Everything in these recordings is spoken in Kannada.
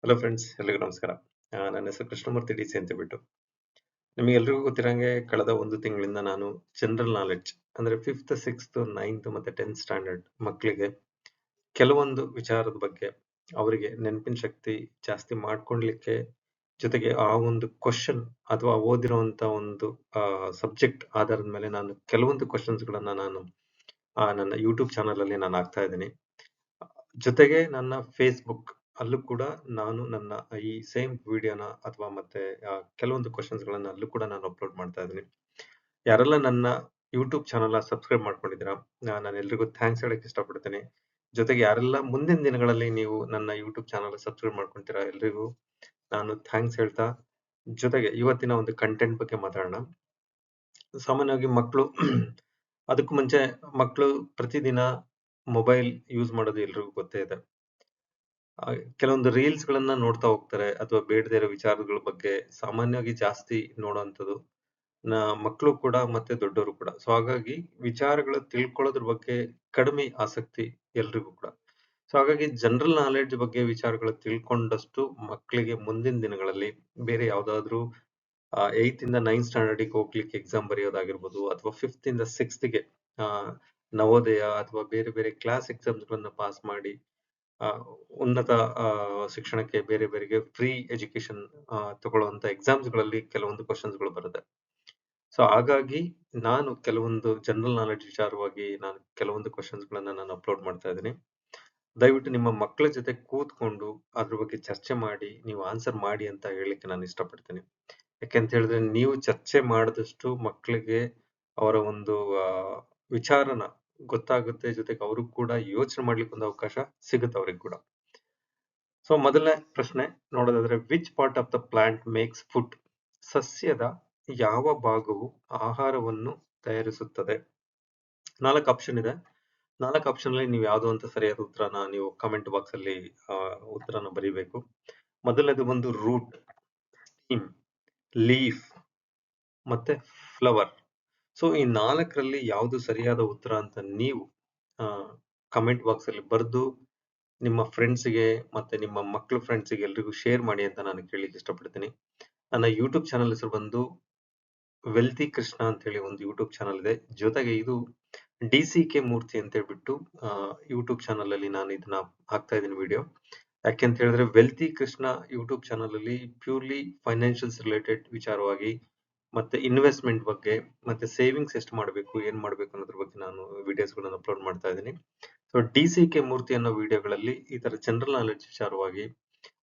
ಹಲೋ ಫ್ರೆಂಡ್ಸ್, ಎಲ್ರಿಗೂ ನಮಸ್ಕಾರ. ನನ್ನ ಹೆಸರು ಕೃಷ್ಣಮೂರ್ತಿ ಡಿ ಸಿ ಅಂತ ಬಿಟ್ಟು. ನಿಮಗೆಲ್ರಿಗೂ ಗೊತ್ತಿರಂಗೆ ಕಳೆದ ಒಂದು ತಿಂಗಳಿಂದ ನಾನು ಜನರಲ್ ನಾಲೆಡ್ಜ್ ಅಂದ್ರೆ ಫಿಫ್ತ್, ಸಿಕ್ಸ್ತ್, ನೈನ್ತ್ ಮತ್ತೆ 10th ಸ್ಟ್ಯಾಂಡರ್ಡ್ ಮಕ್ಕಳಿಗೆ ಕೆಲವೊಂದು ವಿಚಾರದ ಬಗ್ಗೆ ಅವರಿಗೆ ನೆನಪಿನ ಶಕ್ತಿ ಜಾಸ್ತಿ ಮಾಡ್ಕೊಳ್ಲಿಕ್ಕೆ, ಜೊತೆಗೆ ಆ ಒಂದು ಕ್ವಶನ್ ಅಥವಾ ಓದಿರುವಂತ ಒಂದು ಸಬ್ಜೆಕ್ಟ್ ಆಧಾರದ ಮೇಲೆ ನಾನು ಕೆಲವೊಂದು ಕ್ವಶನ್ಸ್ಗಳನ್ನ ನಾನು ನನ್ನ ಯೂಟ್ಯೂಬ್ ಚಾನಲ್ ಅಲ್ಲಿ ನಾನು ಹಾಕ್ತಾ ಇದ್ದೀನಿ. ಜೊತೆಗೆ ನನ್ನ ಫೇಸ್ಬುಕ್ ಅಲ್ಲೂ ಕೂಡ ನಾನು ನನ್ನ ಈ ಸೇಮ್ ವಿಡಿಯೋನ ಅಥವಾ ಮತ್ತೆ ಕೆಲವೊಂದು ಕ್ವಶನ್ಸ್ಗಳನ್ನ ಅಲ್ಲೂ ಕೂಡ ನಾನು ಅಪ್ಲೋಡ್ ಮಾಡ್ತಾ ಇದ್ದೀನಿ. ಯಾರೆಲ್ಲ ನನ್ನ ಯೂಟ್ಯೂಬ್ ಚಾನಲ್ ಸಬ್ಸ್ಕ್ರೈಬ್ ಮಾಡ್ಕೊಂಡಿದ್ದೀರಾ, ನಾನು ಎಲ್ರಿಗೂ ಥ್ಯಾಂಕ್ಸ್ ಹೇಳಕ್ ಇಷ್ಟಪಡ್ತೀನಿ. ಜೊತೆಗೆ ಯಾರೆಲ್ಲ ಮುಂದಿನ ದಿನಗಳಲ್ಲಿ ನೀವು ನನ್ನ ಯೂಟ್ಯೂಬ್ ಚಾನಲ್ ಸಬ್ಸ್ಕ್ರೈಬ್ ಮಾಡ್ಕೊಂತೀರಾ ಎಲ್ರಿಗೂ ನಾನು ಥ್ಯಾಂಕ್ಸ್ ಹೇಳ್ತಾ, ಜೊತೆಗೆ ಇವತ್ತಿನ ಒಂದು ಕಂಟೆಂಟ್ ಬಗ್ಗೆ ಮಾತಾಡೋಣ. ಸಾಮಾನ್ಯವಾಗಿ ಮಕ್ಕಳು ಅದಕ್ಕೂ ಮುಂಚೆ ಮಕ್ಕಳು ಪ್ರತಿದಿನ ಮೊಬೈಲ್ ಯೂಸ್ ಮಾಡೋದು ಎಲ್ರಿಗೂ ಗೊತ್ತೇ ಇದೆ. ಕೆಲವೊಂದು ರೀಲ್ಸ್ ಗಳನ್ನ ನೋಡ್ತಾ ಹೋಗ್ತಾರೆ ಅಥವಾ ಬೇಡದೇ ಇರೋ ವಿಚಾರಗಳ ಬಗ್ಗೆ ಸಾಮಾನ್ಯವಾಗಿ ಜಾಸ್ತಿ ನೋಡುವಂಥದ್ದು ಮಕ್ಕಳು ಕೂಡ ಮತ್ತೆ ದೊಡ್ಡವರು ಕೂಡ. ಸೊ ಹಾಗಾಗಿ ವಿಚಾರಗಳು ತಿಳ್ಕೊಳ್ಳೋದ್ರ ಬಗ್ಗೆ ಕಡಿಮೆ ಆಸಕ್ತಿ ಎಲ್ರಿಗೂ ಕೂಡ. ಸೊ ಹಾಗಾಗಿ ಜನರಲ್ ನಾಲೆಡ್ಜ್ ಬಗ್ಗೆ ವಿಚಾರಗಳು ತಿಳ್ಕೊಂಡಷ್ಟು ಮಕ್ಕಳಿಗೆ ಮುಂದಿನ ದಿನಗಳಲ್ಲಿ ಬೇರೆ ಯಾವ್ದಾದ್ರು 8th ಇಂದ 9th ಸ್ಟ್ಯಾಂಡರ್ಡ್ ಹೋಗ್ಲಿಕ್ಕೆ ಎಕ್ಸಾಮ್ ಬರೆಯೋದಾಗಿರ್ಬೋದು ಅಥವಾ 5th ಇಂದ 6th ಗೆ ನವೋದಯ ಅಥವಾ ಬೇರೆ ಬೇರೆ ಕ್ಲಾಸ್ ಎಕ್ಸಾಮ್ಸ್ ಗಳನ್ನ ಪಾಸ್ ಮಾಡಿ ಉನ್ನತ ಶಿಕ್ಷಣಕ್ಕೆ ಬೇರೆ ಬೇರೆಗೆ ಫ್ರೀ ಎಜುಕೇಶನ್ ತಗೊಳ್ಳುವಂತ ಎಕ್ಸಾಮ್ಸ್ ಗಳಲ್ಲಿ ಕೆಲವೊಂದು ಕ್ವಶನ್ಸ್ ಗಳು ಬರುತ್ತೆ. ಸೊ ಹಾಗಾಗಿ ನಾನು ಕೆಲವೊಂದು ಜನರಲ್ ನಾಲೆಡ್ಜ್ ವಿಚಾರವಾಗಿ ನಾನು ಕೆಲವೊಂದು ಕ್ವಶನ್ಸ್ ಗಳನ್ನ ನಾನು ಅಪ್ಲೋಡ್ ಮಾಡ್ತಾ ಇದ್ದೀನಿ. ದಯವಿಟ್ಟು ನಿಮ್ಮ ಮಕ್ಕಳ ಜೊತೆ ಕೂತ್ಕೊಂಡು ಅದ್ರ ಬಗ್ಗೆ ಚರ್ಚೆ ಮಾಡಿ ನೀವು ಆನ್ಸರ್ ಮಾಡಿ ಅಂತ ಹೇಳಲಿಕ್ಕೆ ನಾನು ಇಷ್ಟಪಡ್ತೀನಿ. ಯಾಕೆಂತ ಹೇಳಿದ್ರೆ ನೀವು ಚರ್ಚೆ ಮಾಡಿದಷ್ಟು ಮಕ್ಕಳಿಗೆ ಅವರ ಒಂದು ವಿಚಾರನ ಗೊತ್ತಾಗುತ್ತೆ, ಜೊತೆಗೆ ಅವ್ರಿಗೆ ಕೂಡ ಯೋಚನೆ ಮಾಡ್ಲಿಕ್ಕೆ ಒಂದು ಅವಕಾಶ ಸಿಗುತ್ತೆ ಅವ್ರಿಗೆ ಕೂಡ. ಸೊ ಮೊದಲನೇ ಪ್ರಶ್ನೆ ನೋಡೋದಾದ್ರೆ, which part of the plant makes food? ಸಸ್ಯದ ಯಾವ ಭಾಗವು ಆಹಾರವನ್ನು ತಯಾರಿಸುತ್ತದೆ? 4 ಆಪ್ಷನ್ ಇದೆ. 4 ಆಪ್ಷನ್ ಅಲ್ಲಿ ನೀವು ಯಾವ್ದು ಅಂತ ಸರಿಯಾದ ಉತ್ತರನ ನೀವು ಕಮೆಂಟ್ ಬಾಕ್ಸ್ ಅಲ್ಲಿ ಉತ್ತರನ ಬರೀಬೇಕು. ಮೊದಲನೇದು ಒಂದು ರೂಟ್, ಸ್ಟೀಮ್, ಲೀಫ್ ಮತ್ತೆ ಫ್ಲವರ್. ಸೊ ಈ 4ರಲ್ಲಿ ಯಾವುದು ಸರಿಯಾದ ಉತ್ತರ ಅಂತ ನೀವು ಕಮೆಂಟ್ ಬಾಕ್ಸ್ ಅಲ್ಲಿ ಬರೆದು ನಿಮ್ಮ ಫ್ರೆಂಡ್ಸ್ಗೆ ಮತ್ತೆ ನಿಮ್ಮ ಮಕ್ಕಳ ಫ್ರೆಂಡ್ಸ್ಗೆ ಎಲ್ರಿಗೂ ಶೇರ್ ಮಾಡಿ ಅಂತ ನಾನು ಕೇಳಲಿಕ್ಕೆ ಇಷ್ಟಪಡ್ತೀನಿ. ನನ್ನ ಯೂಟ್ಯೂಬ್ ಚಾನಲ್ ಹೆಸರು ಬಂದು ವೆಲ್ತಿ ಕೃಷ್ಣ ಅಂತ ಹೇಳಿ ಒಂದು ಯೂಟ್ಯೂಬ್ ಚಾನಲ್ ಇದೆ. ಜೊತೆಗೆ ಇದು DCK ಮೂರ್ತಿ ಅಂತ ಹೇಳ್ಬಿಟ್ಟು ಯೂಟ್ಯೂಬ್ ಚಾನಲ್ ಅಲ್ಲಿ ನಾನು ಇದನ್ನ ಹಾಕ್ತಾ ಇದ್ದೀನಿ ವಿಡಿಯೋ. ಯಾಕೆಂತ ಹೇಳಿದ್ರೆ ವೆಲ್ತಿ ಕೃಷ್ಣ ಯೂಟ್ಯೂಬ್ ಚಾನಲ್ ಅಲ್ಲಿ ಪ್ಯೂರ್ಲಿ ಫೈನಾನ್ಷಿಯಲ್ಸ್ ರಿಲೇಟೆಡ್ ವಿಚಾರವಾಗಿ ಮತ್ತೆ ಇನ್ವೆಸ್ಟ್ಮೆಂಟ್ ಬಗ್ಗೆ ಮತ್ತೆ ಸೇವಿಂಗ್ಸ್ ಎಷ್ಟು ಮಾಡಬೇಕು, ಏನ್ ಮಾಡಬೇಕು ಅನ್ನೋದ್ರ ಬಗ್ಗೆ ನಾನು ವಿಡಿಯೋಸ್ ಗಳನ್ನ ಅಪ್ಲೋಡ್ ಮಾಡ್ತಾ ಇದ್ದೀನಿ. ಸೊ DCK ಮೂರ್ತಿ ಅನ್ನೋ ವಿಡಿಯೋಗಳಲ್ಲಿ ಈ ತರ ಜನರಲ್ ನಾಲೆಡ್ಜ್ ವಿಚಾರವಾಗಿ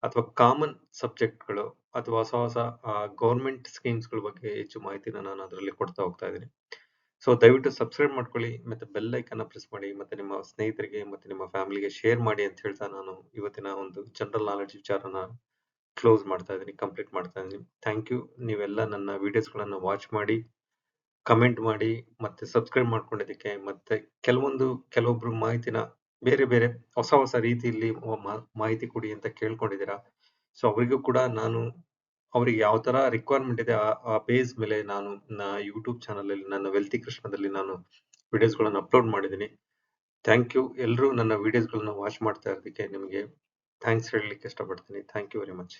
ಅಥವಾ ಕಾಮನ್ ಸಬ್ಜೆಕ್ಟ್ಗಳು ಅಥವಾ ಹೊಸ ಹೊಸ ಗೌರ್ಮೆಂಟ್ ಸ್ಕೀಮ್ಸ್ ಗಳ ಬಗ್ಗೆ ಹೆಚ್ಚು ಮಾಹಿತಿನ ನಾನು ಅದರಲ್ಲಿ ಕೊಡ್ತಾ ಹೋಗ್ತಾ ಇದ್ದೀನಿ. ಸೊ ದಯವಿಟ್ಟು ಸಬ್ಸ್ಕ್ರೈಬ್ ಮಾಡ್ಕೊಳ್ಳಿ ಮತ್ತೆ ಬೆಲ್ ಐಕನ್ ಪ್ರೆಸ್ ಮಾಡಿ ಮತ್ತೆ ನಿಮ್ಮ ಸ್ನೇಹಿತರಿಗೆ ಮತ್ತೆ ನಿಮ್ಮ ಫ್ಯಾಮಿಲಿಗೆ ಶೇರ್ ಮಾಡಿ ಅಂತ ಹೇಳ್ತಾ ನಾನು ಇವತ್ತಿನ ಒಂದು ಜನರಲ್ ನಾಲೆಡ್ಜ್ ವಿಚಾರನ ಕ್ಲೋಸ್ ಮಾಡ್ತಾ ಇದ್ದೀನಿ, ಕಂಪ್ಲೀಟ್ ಮಾಡ್ತಾ ಇದ್ದೀನಿ. Thank you. ನೀವೆಲ್ಲ ನನ್ನ ವಿಡಿಯೋಸ್ ಗಳನ್ನ ವಾಚ್ ಮಾಡಿ, ಕಮೆಂಟ್ ಮಾಡಿ ಮತ್ತೆ ಸಬ್ಸ್ಕ್ರೈಬ್ ಮಾಡ್ಕೊಂಡಿದ್ದಕ್ಕೆ, ಮತ್ತೆ ಕೆಲವೊಬ್ರು ಮಾಹಿತಿನ ಬೇರೆ ಬೇರೆ ಹೊಸ ಹೊಸ ರೀತಿಯಲ್ಲಿ ಮಾಹಿತಿ ಕೊಡಿ ಅಂತ ಕೇಳ್ಕೊಂಡಿದ್ದೀರಾ. ಸೊ ಅವರಿಗೂ ಕೂಡ ನಾನು ಅವ್ರಿಗೆ ಯಾವ ತರ ರಿಕ್ವೈರ್ಮೆಂಟ್ ಇದೆ ಆ ಬೇಸ್ ಮೇಲೆ ನಾನು ಯೂಟ್ಯೂಬ್ ಚಾನಲ್ ಅಲ್ಲಿ ನನ್ನ ವೆಲ್ತಿ ಕೃಷ್ಣದಲ್ಲಿ ನಾನು ವಿಡಿಯೋಸ್ ಗಳನ್ನ ಅಪ್ಲೋಡ್ ಮಾಡಿದ್ದೀನಿ. Thank you. ಎಲ್ಲರೂ ನನ್ನ ವಿಡಿಯೋಸ್ ಗಳನ್ನ ವಾಚ್ ಮಾಡ್ತಾ ಇರೋದಕ್ಕೆ ನಿಮಗೆ ಥ್ಯಾಂಕ್ಸ್ ಹೇಳಲಿಕ್ಕೆ ಇಷ್ಟಪಡ್ತೀನಿ. Thank you very much.